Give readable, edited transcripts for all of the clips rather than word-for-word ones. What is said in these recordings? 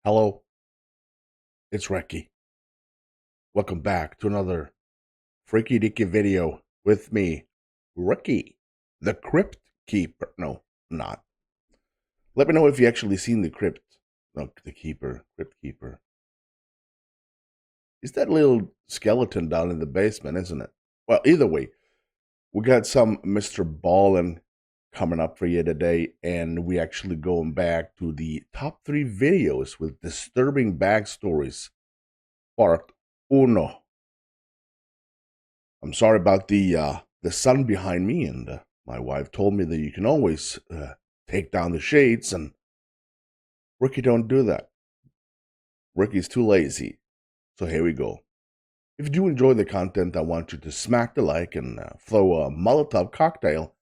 Hello, it's Recky. Welcome back to another freaky deaky video with me, Recky, the Crypt Keeper. No, I'm not. Let me know if you actually seen the Crypt. No, the Keeper, Crypt Keeper. It's that little skeleton down in the basement, isn't it? Well, either way, we got some MrBallen coming up for you today, and we actually going back to the top 3 videos with disturbing backstories, part uno. I'm sorry about the sun behind me, and my wife told me that you can always take down the shades, and Ricky don't do that. Ricky's too lazy. So here we go. If you do enjoy the content, I want you to smack the like and throw a Molotov cocktail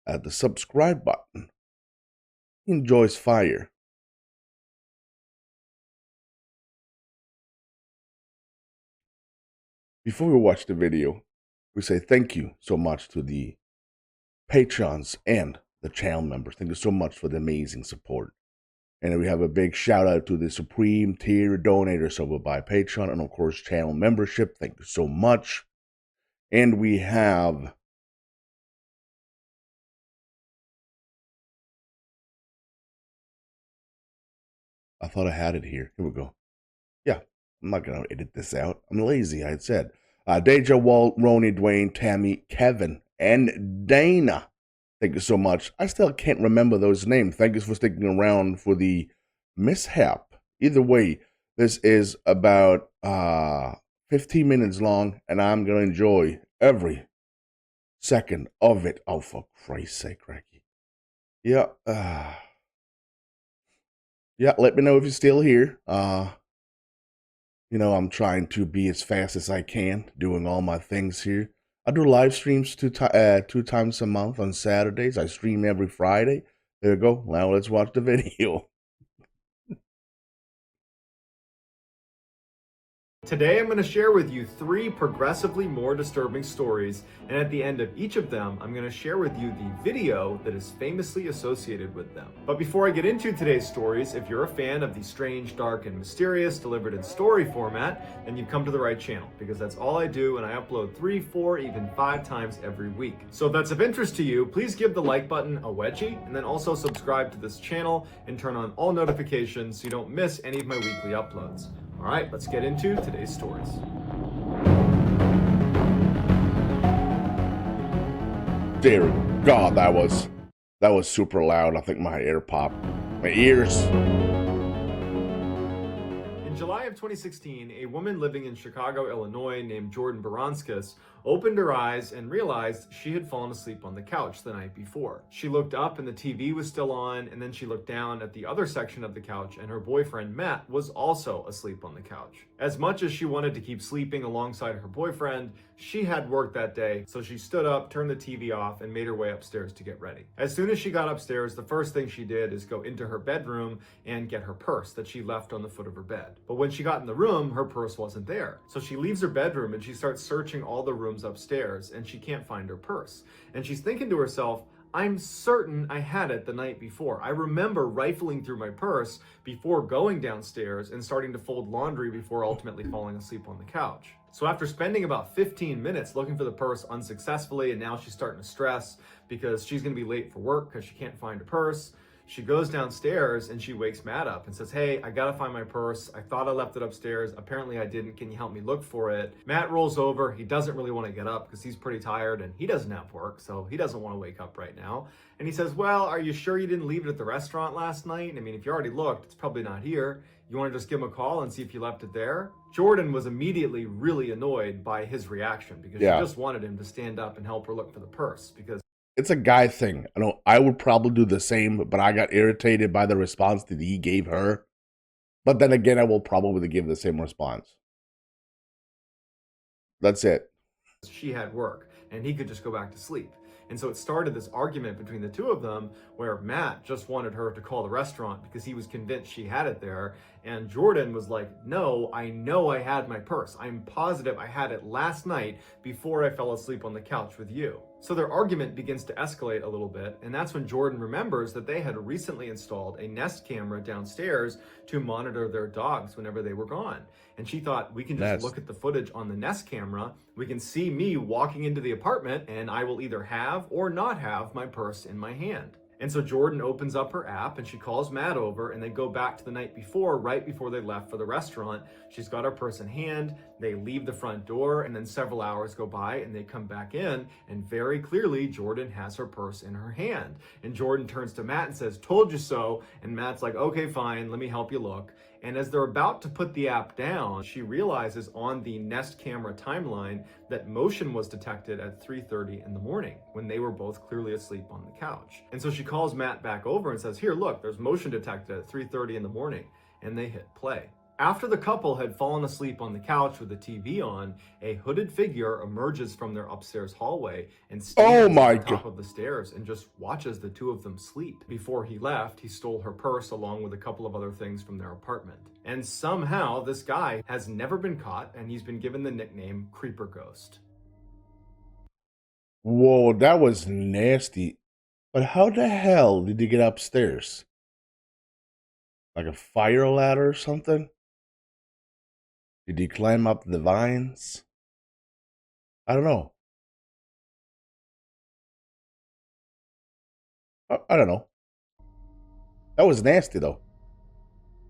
at the subscribe button. He enjoys fire. Before we watch the video, we say thank you so much to the patrons and the channel members. Thank you so much for the amazing support. And we have a big shout out to the Supreme Tier donators over by Patreon and, of course, channel membership. Thank you so much. And we have I thought I had it here. Here we go. Yeah, I'm not going to edit this out. I'm lazy, I said. Deja, Walt, Roni, Dwayne, Tammy, Kevin, and Dana. Thank you so much. I still can't remember those names. Thank you for sticking around for the mishap. Either way, this is about 15 minutes long, and I'm going to enjoy every second of it. Oh, for Christ's sake, Recky. Yeah. Yeah, let me know if you're still here. I'm trying to be as fast as I can, doing all my things here. I do live streams two times a month on Saturdays. I stream every Friday. There you go. Now let's watch the video. Today I'm going to share with you 3 progressively more disturbing stories, and at the end of each of them, I'm going to share with you the video that is famously associated with them. But before I get into today's stories, if you're a fan of the strange, dark, and mysterious delivered in story format, then you've come to the right channel, because that's all I do, and I upload 3, 4, even 5 times every week. So if that's of interest to you, please give the like button a wedgie, and then also subscribe to this channel and turn on all notifications so you don't miss any of my weekly uploads. All right, let's get into today's stories. Dear God, that was super loud. I think my ear popped. My ears. In July of 2016, a woman living in Chicago, Illinois, named Jordan Baranskis opened her eyes and realized she had fallen asleep on the couch the night before. She looked up and the TV was still on, and then she looked down at the other section of the couch and her boyfriend, Matt, was also asleep on the couch. As much as she wanted to keep sleeping alongside her boyfriend, she had work that day, so she stood up, turned the TV off, and made her way upstairs to get ready. As soon as she got upstairs, the first thing she did is go into her bedroom and get her purse that she left on the foot of her bed. But when she got in the room, her purse wasn't there. So she leaves her bedroom and she starts searching all the rooms upstairs, and she can't find her purse. And she's thinking to herself, I'm certain I had it the night before. I remember rifling through my purse before going downstairs and starting to fold laundry before ultimately falling asleep on the couch. So after spending about 15 minutes looking for the purse unsuccessfully, and now she's starting to stress because she's going to be late for work because she can't find her purse, she goes downstairs and she wakes Matt up and says, hey, I gotta find my purse. I thought I left it upstairs. Apparently I didn't. Can you help me look for it? Matt rolls over. He doesn't really want to get up because he's pretty tired and he doesn't have work, so he doesn't want to wake up right now. And he says, well, are you sure you didn't leave it at the restaurant last night? I mean, if you already looked, it's probably not here. You want to just give him a call and see if you left it there? Jordan was immediately really annoyed by his reaction because she just wanted him to stand up and help her look for the purse because it's a guy thing. I know I would probably do the same, but I got irritated by the response that he gave her. But then again, I will probably give the same response. That's it. She had work and he could just go back to sleep. And so it started this argument between the two of them where Matt just wanted her to call the restaurant because he was convinced she had it there. And Jordan was like, no, I know I had my purse. I'm positive I had it last night before I fell asleep on the couch with you. So their argument begins to escalate a little bit, and that's when Jordan remembers that they had recently installed a Nest camera downstairs to monitor their dogs whenever they were gone. And she thought, we can just That's look at the footage on the Nest camera, we can see me walking into the apartment, and I will either have or not have my purse in my hand. And so Jordan opens up her app and she calls Matt over, and they go back to the night before, right before they left for the restaurant. She's got her purse in hand. They leave the front door, and then several hours go by and they come back in, and very clearly Jordan has her purse in her hand. And Jordan turns to Matt and says, told you so. And Matt's like, okay, fine, let me help you look. And as they're about to put the app down, she realizes on the Nest camera timeline that motion was detected at 3:30 in the morning when they were both clearly asleep on the couch. And so she calls Matt back over and says, here, look, there's motion detected at 3:30 in the morning. And they hit play. After the couple had fallen asleep on the couch with the TV on, a hooded figure emerges from their upstairs hallway and oh stands my at the top god. of the stairs and just watches the two of them sleep. Before he left, he stole her purse along with a couple of other things from their apartment. And somehow this guy has never been caught, and he's been given the nickname Creeper Ghost. Whoa, that was nasty. But how the hell did he get upstairs? Like a fire ladder or something? Did he climb up the vines? I don't know. I don't know. That was nasty though.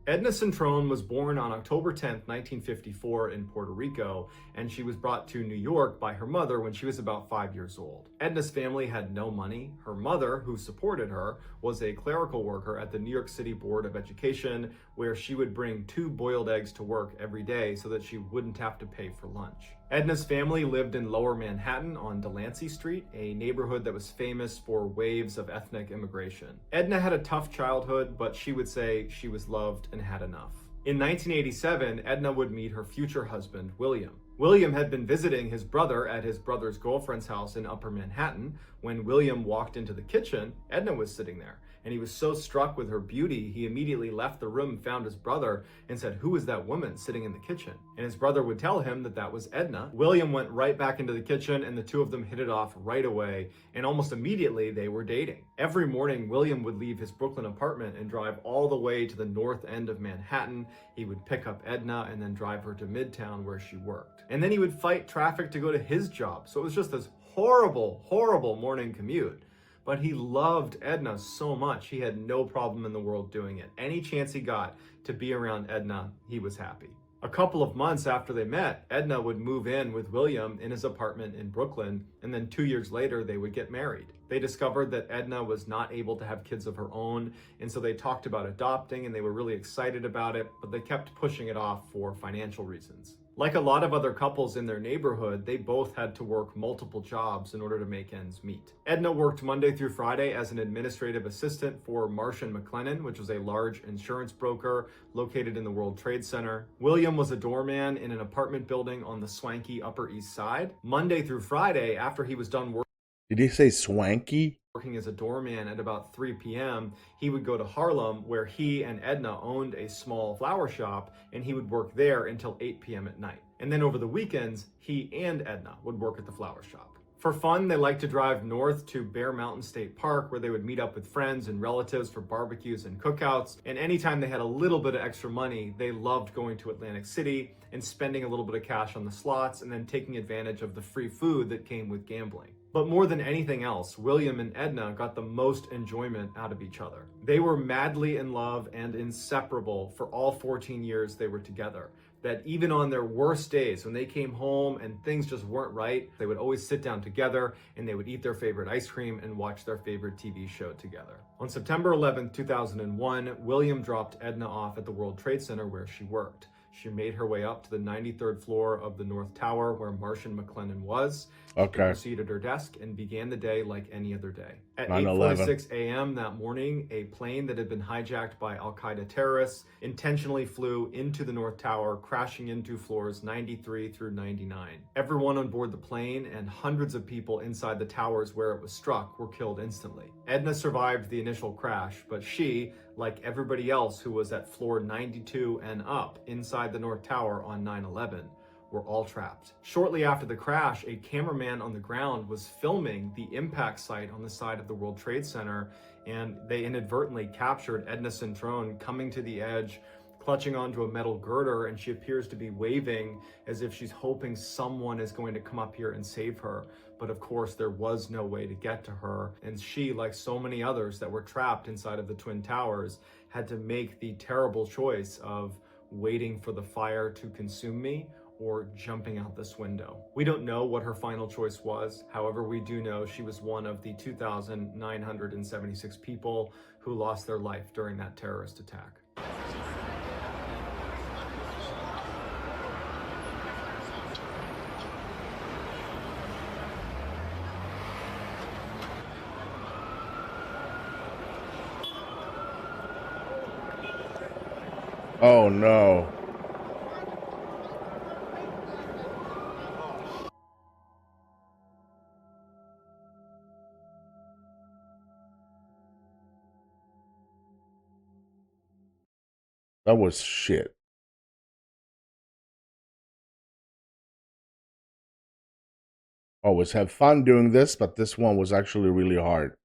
Edna Centrone was born on October 10th, 1954 in Puerto Rico, and she was brought to New York by her mother when she was about 5 years old. Edna's family had no money. Her mother, who supported her, was a clerical worker at the New York City Board of Education, where she would bring 2 boiled eggs to work every day so that she wouldn't have to pay for lunch. Edna's family lived in Lower Manhattan on Delancey Street, a neighborhood that was famous for waves of ethnic immigration. Edna had a tough childhood, but she would say she was loved and had enough. In 1987, Edna would meet her future husband, William. William had been visiting his brother at his brother's girlfriend's house in Upper Manhattan. When William walked into the kitchen, Edna was sitting there. And he was so struck with her beauty, he immediately left the room, found his brother, and said, who is that woman sitting in the kitchen? And his brother would tell him that that was Edna. William went right back into the kitchen, and the two of them hit it off right away, and almost immediately they were dating. Every morning, William would leave his Brooklyn apartment and drive all the way to the north end of Manhattan. He would pick up Edna and then drive her to Midtown where she worked. And then he would fight traffic to go to his job. So it was just this horrible, horrible morning commute. But he loved Edna so much, he had no problem in the world doing it. Any chance he got to be around Edna, he was happy. A couple of months after they met, Edna would move in with William in his apartment in Brooklyn, and then 2 years later, they would get married. They discovered that Edna was not able to have kids of her own, and so they talked about adopting, and they were really excited about it, but they kept pushing it off for financial reasons. Like a lot of other couples in their neighborhood, they both had to work multiple jobs in order to make ends meet. Edna worked Monday through Friday as an administrative assistant for Marsh & McLennan, which was a large insurance broker located in the World Trade Center. William was a doorman in an apartment building on the swanky Upper East Side. Monday through Friday, after he was done Did he say swanky? working as a doorman at about 3 p.m., he would go to Harlem, where he and Edna owned a small flower shop, and he would work there until 8 p.m. at night. And then over the weekends, he and Edna would work at the flower shop. For fun, they liked to drive north to Bear Mountain State Park, where they would meet up with friends and relatives for barbecues and cookouts. And anytime they had a little bit of extra money, they loved going to Atlantic City and spending a little bit of cash on the slots and then taking advantage of the free food that came with gambling. But more than anything else, William and Edna got the most enjoyment out of each other. They were madly in love and inseparable for all 14 years they were together. That even on their worst days, when they came home and things just weren't right, they would always sit down together and they would eat their favorite ice cream and watch their favorite TV show together. On September 11, 2001, William dropped Edna off at the World Trade Center where she worked. She made her way up to the 93rd floor of the North Tower where Marsh & McLennan was. She proceeded at her desk and began the day like any other day. At 8:46 a.m. that morning, a plane that had been hijacked by Al-Qaeda terrorists intentionally flew into the North Tower, crashing into floors 93 through 99. Everyone on board the plane and hundreds of people inside the towers where it was struck were killed instantly. Edna survived the initial crash, but she, like everybody else who was at floor 92 and up inside the North Tower on 9/11, were all trapped. Shortly after the crash, a cameraman on the ground was filming the impact site on the side of the World Trade Center, and they inadvertently captured Edna Centrone coming to the edge, clutching onto a metal girder, and she appears to be waving as if she's hoping someone is going to come up here and save her. But of course, there was no way to get to her, and she, like so many others that were trapped inside of the Twin Towers, had to make the terrible choice of waiting for the fire to consume me or jumping out this window. We don't know what her final choice was. However, we do know she was one of the 2,976 people who lost their life during that terrorist attack. Oh no. That was shit. Always have fun doing this, but this one was actually really hard.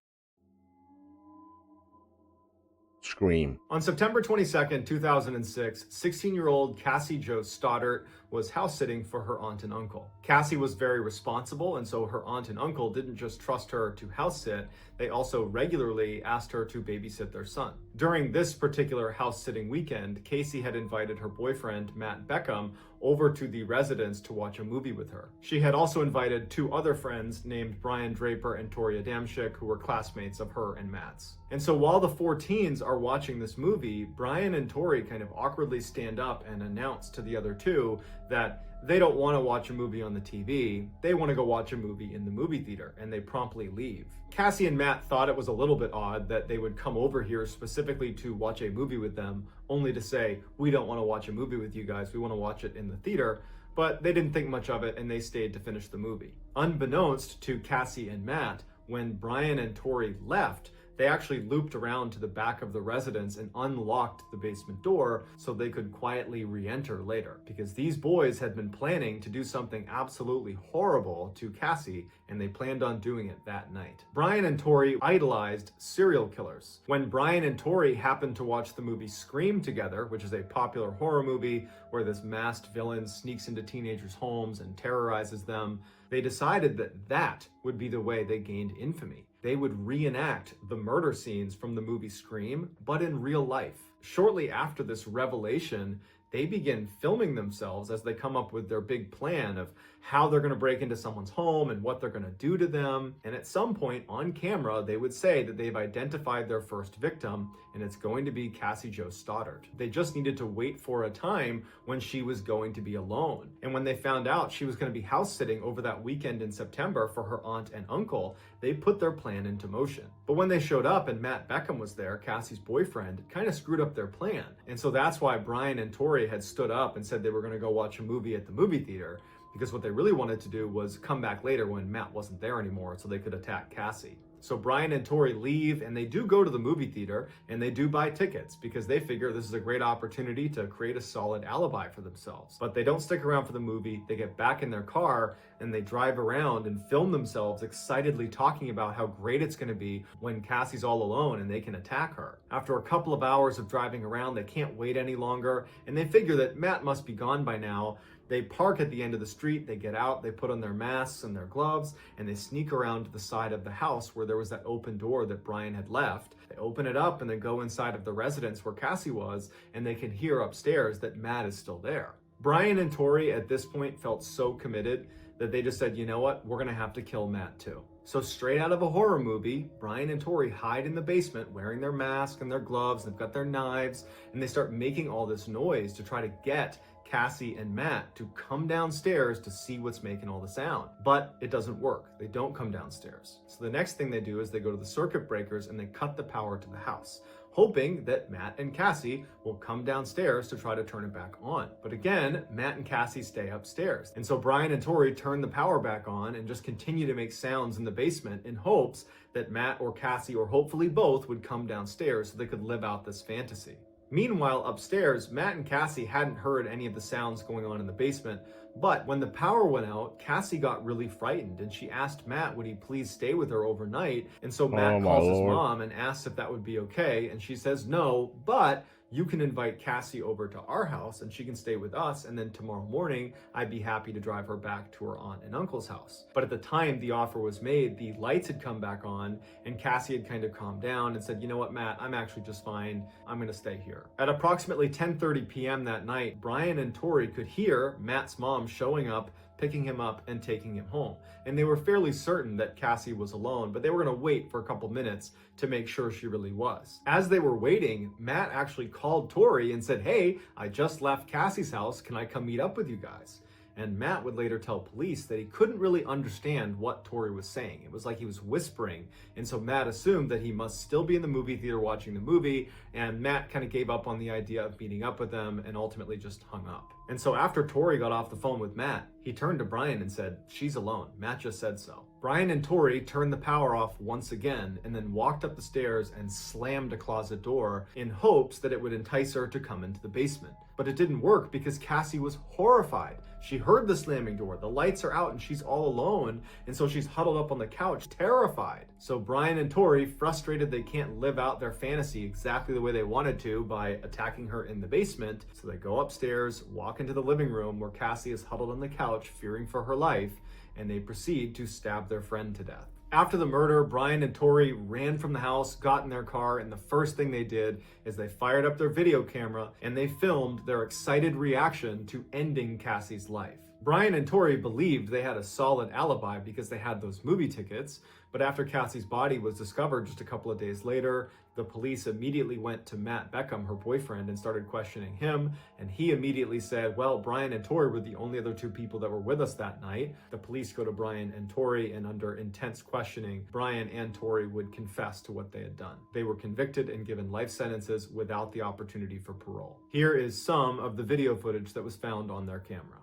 Scream. On September 22nd, 2006, 16-year-old Cassie Jo Stoddart was house sitting for her aunt and uncle. Cassie was very responsible, and so her aunt and uncle didn't just trust her to house sit, they also regularly asked her to babysit their son. During this particular house sitting weekend, Casey had invited her boyfriend, Matt Beckham, over to the residence to watch a movie with her. She had also invited two other friends named Brian Draper and Tori Adamczyk, who were classmates of her and Matt's. And so while the four teens are watching this movie, Brian and Tori kind of awkwardly stand up and announce to the other two that they don't want to watch a movie on the TV, they want to go watch a movie in the movie theater, and they promptly leave. Cassie and Matt thought it was a little bit odd that they would come over here specifically to watch a movie with them, only to say, we don't want to watch a movie with you guys, we want to watch it in the theater, but they didn't think much of it and they stayed to finish the movie. Unbeknownst to Cassie and Matt, when Brian and Tori left, they actually looped around to the back of the residence and unlocked the basement door so they could quietly re-enter later, because these boys had been planning to do something absolutely horrible to Cassie, and they planned on doing it that night. Brian and Tori idolized serial killers. When Brian and Tori happened to watch the movie Scream together, which is a popular horror movie where this masked villain sneaks into teenagers' homes and terrorizes them, they decided that that would be the way they gained infamy. They would reenact the murder scenes from the movie Scream, but in real life. Shortly after this revelation, they begin filming themselves as they come up with their big plan of how they're going to break into someone's home and what they're going to do to them. And at some point on camera, they would say that they've identified their first victim, and it's going to be Cassie Jo Stoddart. They just needed to wait for a time when she was going to be alone. And when they found out she was going to be house sitting over that weekend in September for her aunt and uncle, they put their plan into motion. But when they showed up and Matt Beckham was there, Cassie's boyfriend, it kind of screwed up their plan. And so that's why Brian and Tori had stood up and said they were going to go watch a movie at the movie theater, because what they really wanted to do was come back later when Matt wasn't there anymore so they could attack Cassie. So Brian and Tori leave, and they do go to the movie theater, and they do buy tickets because they figure this is a great opportunity to create a solid alibi for themselves. But they don't stick around for the movie. They get back in their car and they drive around and film themselves excitedly talking about how great it's going to be when Cassie's all alone and they can attack her. After a couple of hours of driving around, they can't wait any longer, and they figure that Matt must be gone by now. They park at the end of the street, they get out, they put on their masks and their gloves, and they sneak around to the side of the house where there was that open door that Brian had left. They open it up and they go inside of the residence where Cassie was, and they can hear upstairs that Matt is still there. Brian and Tori at this point felt so committed that they just said, you know what, we're gonna have to kill Matt too. So straight out of a horror movie, Brian and Tori hide in the basement wearing their mask and their gloves, they've got their knives, and they start making all this noise to try to get Cassie and Matt to come downstairs to see what's making all the sound. But it doesn't work. They don't come downstairs. So the next thing they do is they go to the circuit breakers and they cut the power to the house, hoping that Matt and Cassie will come downstairs to try to turn it back on. But again, Matt and Cassie stay upstairs. And so Brian and Tori turn the power back on and just continue to make sounds in the basement in hopes that Matt or Cassie, or hopefully both, would come downstairs so they could live out this fantasy. Meanwhile, upstairs, Matt and Cassie hadn't heard any of the sounds going on in the basement, but when the power went out, Cassie got really frightened and she asked Matt would he please stay with her overnight. And so Matt Oh my calls his lord. mom and asks if that would be okay, and she says no, but you can invite Cassie over to our house and she can stay with us, and then tomorrow morning I'd be happy to drive her back to her aunt and uncle's house. But at the time the offer was made, the lights had come back on and Cassie had kind of calmed down and said, you know what, Matt, I'm actually just fine. I'm going to stay here. At approximately 10:30 p.m. that night, Brian and Tori could hear Matt's mom showing up, picking him up and taking him home. And they were fairly certain that Cassie was alone, but they were going to wait for a couple minutes to make sure she really was. As they were waiting, Matt actually called Tori and said, hey, I just left Cassie's house. Can I come meet up with you guys? And Matt would later tell police that he couldn't really understand what Tori was saying. It was like he was whispering. And so Matt assumed that he must still be in the movie theater watching the movie. And Matt kind of gave up on the idea of meeting up with them and ultimately just hung up. And so after Tori got off the phone with Matt, he turned to Brian and said, she's alone. Matt just said so. Brian and Tori turned the power off once again and then walked up the stairs and slammed a closet door in hopes that it would entice her to come into the basement. But it didn't work because Cassie was horrified. She heard the slamming door, the lights are out and she's all alone, and so she's huddled up on the couch, terrified. So Brian and Tori, frustrated they can't live out their fantasy exactly the way they wanted to by attacking her in the basement, so they go upstairs, walk into the living room where Cassie is huddled on the couch, fearing for her life, and they proceed to stab their friend to death. After the murder, Brian and Tori ran from the house, got in their car, and the first thing they did is they fired up their video camera and they filmed their excited reaction to ending Cassie's life. Brian and Tori believed they had a solid alibi because they had those movie tickets, but after Cassie's body was discovered just a couple of days later, the police immediately went to Matt Beckham, her boyfriend, and started questioning him, and he immediately said, well, Brian and Tori were the only other two people that were with us that night. The police go to Brian and Tori, and under intense questioning, Brian and Tori would confess to what they had done. They were convicted and given life sentences without the opportunity for parole. Here is some of the video footage that was found on their camera.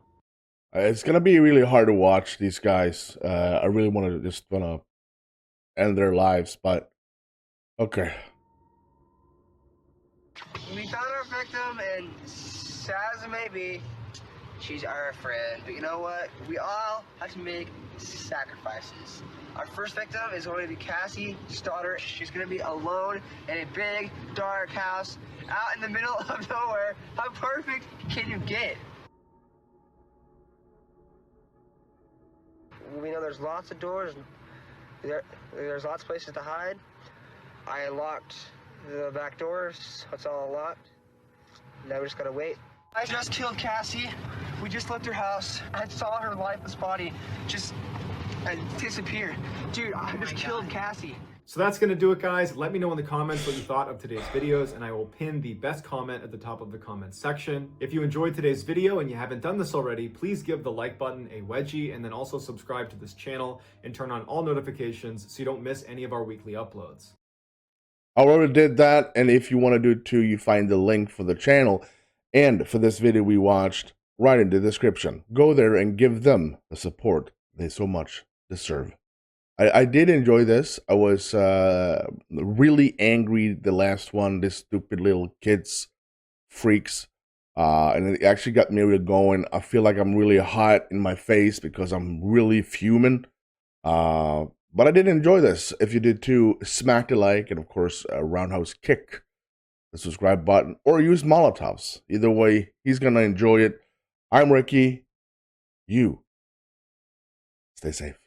It's gonna be really hard to watch these guys. I really want to end their lives, but okay. We found our victim, and sad as it may be, she's our friend. But you know what? We all have to make sacrifices. Our first victim is going to be Cassie's daughter. She's going to be alone in a big, dark house out in the middle of nowhere. How perfect can you get? We know there's lots of doors. There's lots of places to hide. I locked the back doors. It's all locked. Now we just gotta wait. I just killed Cassie. We just left her house. I saw her lifeless body just disappear. Dude, I just killed Cassie. So that's going to do it, guys. Let me know in the comments what you thought of today's videos, and I will pin the best comment at the top of the comments section. If you enjoyed today's video and you haven't done this already, please give the like button a wedgie, and then also subscribe to this channel and turn on all notifications so you don't miss any of our weekly uploads. I already did that, and if you want to do it too, you find the link for the channel and for this video we watched right in the description. Go there and give them the support they so much deserve. I did enjoy this. I was really angry the last one, this stupid little kids freaks, and it actually got me really going. I feel like I'm really hot in my face because I'm really fuming, but I did enjoy this. If you did too, smack the like and of course a roundhouse kick the subscribe button, or use Molotovs. Either way, he's gonna enjoy it. I'm Recky. You stay safe.